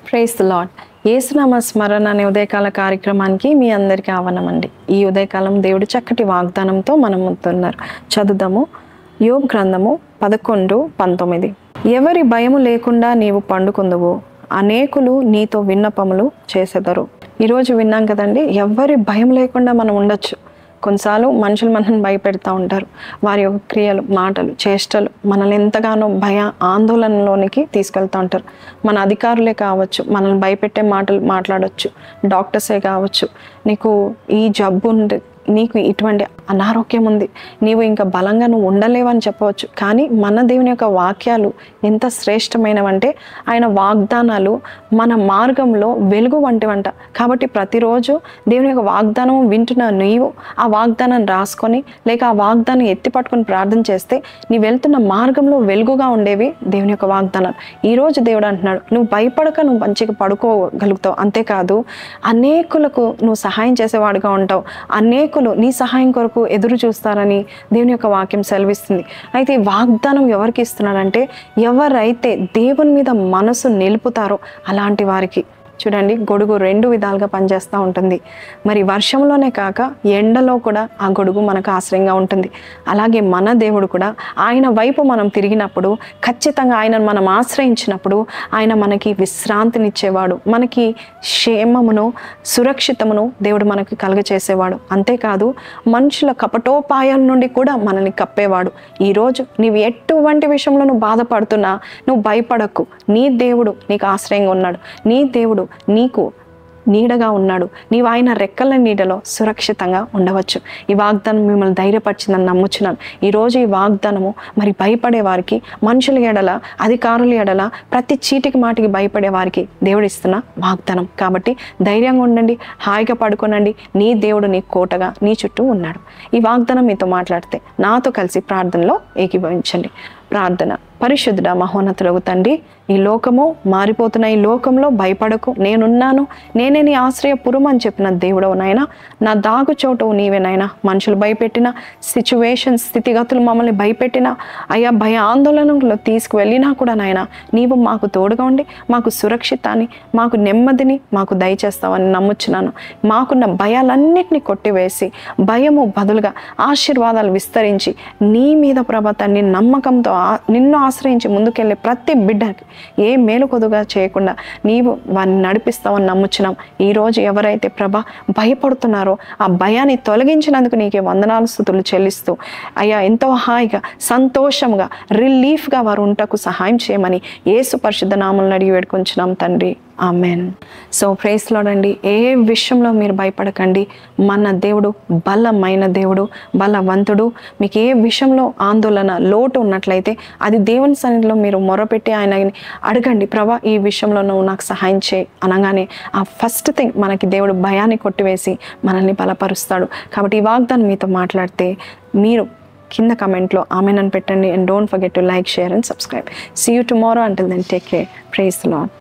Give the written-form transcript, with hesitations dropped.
Praise the lord. యేసునామ స్మరణ అనే ఉదయకాల కార్యక్రమానికి మీ అందరికీ ఆహ్వానమండి. ఈ ఉదయకాలం దేవుడు చక్కటి వాగ్దానంతో మనం ముందున్నారు. చదువుదాము. యోబు గ్రంథము 11:19. ఎవరి భయము లేకుండా నీవు పండుకుందువు, అనేకులు నీతో విన్నపములు చేసెదరు. ఈరోజు విన్నాం కదండి, ఎవరి భయం లేకుండా మనం ఉండొచ్చు. కొన్నిసార్లు మనుషులు మనల్ని భయపెడతా ఉంటారు. వారి యొక్క క్రియలు, మాటలు, చేష్టలు మనల్ని ఎంతగానో భయ ఆందోళనలోనికి తీసుకెళ్తూ ఉంటారు. మన అధికారులే కావచ్చు, మనల్ని భయపెట్టే మాటలు మాట్లాడవచ్చు. డాక్టర్సే కావచ్చు, నీకు ఈ జబ్బు ఉంది, నీకు ఇటువంటి అనారోగ్యం ఉంది, నీవు ఇంకా బలంగా నువ్వు ఉండలేవని చెప్పవచ్చు. కానీ మన దేవుని యొక్క వాక్యాలు ఎంత శ్రేష్టమైనవంటే ఆయన వాగ్దానాలు మన మార్గంలో వెలుగు వంటివంట. కాబట్టి ప్రతిరోజు దేవుని యొక్క వాగ్దానం వింటున్న నీవు ఆ వాగ్దానాన్ని రాసుకొని లేక ఆ వాగ్దానం ఎత్తి పట్టుకొని ప్రార్థన చేస్తే నీ వెళ్తున్న మార్గంలో వెలుగుగా ఉండేవి దేవుని యొక్క వాగ్దానాలు. ఈరోజు దేవుడు అంటున్నాడు, నువ్వు భయపడక నువ్వు మంచిగా పడుకోగలుగుతావు. అంతేకాదు అనేకులకు నువ్వు సహాయం చేసేవాడుగా ఉంటావు. అనేకులు నీ సహాయం కొరకు ఎదురు చూస్తారని దేవుని యొక్క వాక్యం సెలవిస్తుంది. అయితే ఈ వాగ్దానం ఎవరికి ఇస్తున్నాడంటే, ఎవరైతే దేవుని మీద మనసు నిలుపుతారో అలాంటి వారికి. చూడండి, గొడుగు రెండు విధాలుగా పనిచేస్తూ ఉంటుంది. మరి వర్షంలోనే కాక ఎండలో కూడా ఆ గొడుగు మనకు ఆశ్రయంగా ఉంటుంది. అలాగే మన దేవుడు కూడా ఆయన వైపు మనం తిరిగినప్పుడు, ఖచ్చితంగా ఆయనను మనం ఆశ్రయించినప్పుడు ఆయన మనకి విశ్రాంతినిచ్చేవాడు, మనకి క్షేమమును సురక్షితమును దేవుడు మనకి కలుగచేసేవాడు. అంతేకాదు మనుషుల కపటోపాయాల నుండి కూడా మనల్ని కప్పేవాడు. ఈరోజు నీవు ఎటువంటి విషయంలో నువ్వు బాధపడుతున్నా నువ్వు భయపడకు. నీ దేవుడు నీకు ఆశ్రయంగా ఉన్నాడు. నీ దేవుడు నీకు నీడగా ఉన్నాడు. నీవు ఆయన రెక్కల నీడలో సురక్షితంగా ఉండవచ్చు. ఈ వాగ్దానం మిమ్మల్ని ధైర్యపరిచిందని నమ్ముచున్నాను. ఈరోజు ఈ వాగ్దానము మరి భయపడే వారికి, మనుషుల ఎడల, అధికారుల ఎడల, ప్రతి చీటికి మాటికి భయపడే వారికి దేవుడు ఇస్తున్న వాగ్దానం. కాబట్టి ధైర్యంగా ఉండండి, హాయిగా పడుకోనండి. నీ దేవుడు నీ కోటగా నీ చుట్టూ ఉన్నాడు. ఈ వాగ్దానం మీతో మాట్లాడితే నాతో కలిసి ప్రార్థనలో ఏకీభవించండి. ప్రార్థన. పరిశుద్ధుడా మహోన్నతుడగు తండ్రి, ఈ లోకము మారిపోతున్న ఈ లోకంలో భయపడకు, నేనున్నాను, నేనే నీ ఆశ్రయపురం అని చెప్పిన దేవుడవు నాయన. నా దాగు చోటవు నీవే నాయన. మనుషులు భయపెట్టిన సిచ్యువేషన్, స్థితిగతులు మమ్మల్ని భయపెట్టిన అయ్యా భయ ఆందోళనలో తీసుకువెళ్ళినా కూడా నాయన నీవు మాకు తోడుగా ఉండి మాకు సురక్షితాన్ని, మాకు నెమ్మదిని మాకు దయచేస్తావని నమ్ముచున్నాను. మాకున్న భయాలన్నిటినీ కొట్టివేసి భయము బదులుగా ఆశీర్వాదాలు విస్తరించి నీ మీద ప్రభాతాన్ని నమ్మకంతో నిన్ను ఆశ్రయించి ముందుకెళ్ళే ప్రతి బిడ్డకి ఏ మేలు కొదుగా చేయకుండా నీవు వారిని నడిపిస్తావని నమ్ముచున్నాం. ఈరోజు ఎవరైతే భయపడుతున్నారో ఆ భయాన్ని తొలగించినందుకు నీకే వందనాలు స్తుతులు చెల్లిస్తూ అయ్యా ఎంతో హాయిగా సంతోషంగా రిలీఫ్గా వారు ఉంటకు సహాయం చేయమని యేసు పరిశుద్ధ నామములో అడిగి వేడుకొంచున్నాం తండ్రి. ఆమెన్. సో ప్రైజ్ లార్డ్ అండి. ఏ విషయంలో మీరు భయపడకండి. మన దేవుడు బలమైన దేవుడు, బలవంతుడు. మీకు ఏ విషయంలో ఆందోళన, లోటు ఉన్నట్లయితే అది దేవుని సన్నిధిలో మీరు మొరపెట్టి ఆయనని అడగండి. ప్రభా ఈ విషయంలో నువ్వు నాకు సహాయం చేయి అనగానే ఆ ఫస్ట్ థింగ్ మనకి దేవుడు భయాన్ని కొట్టివేసి మనల్ని బలపరుస్తాడు. కాబట్టి ఈ వాగ్దానం మీతో మాట్లాడితే మీరు కింద కమెంట్లో ఆమెన్ అని పెట్టండి. And don't forget to like, share and subscribe. See you tomorrow. Until then take care. Praise the lord.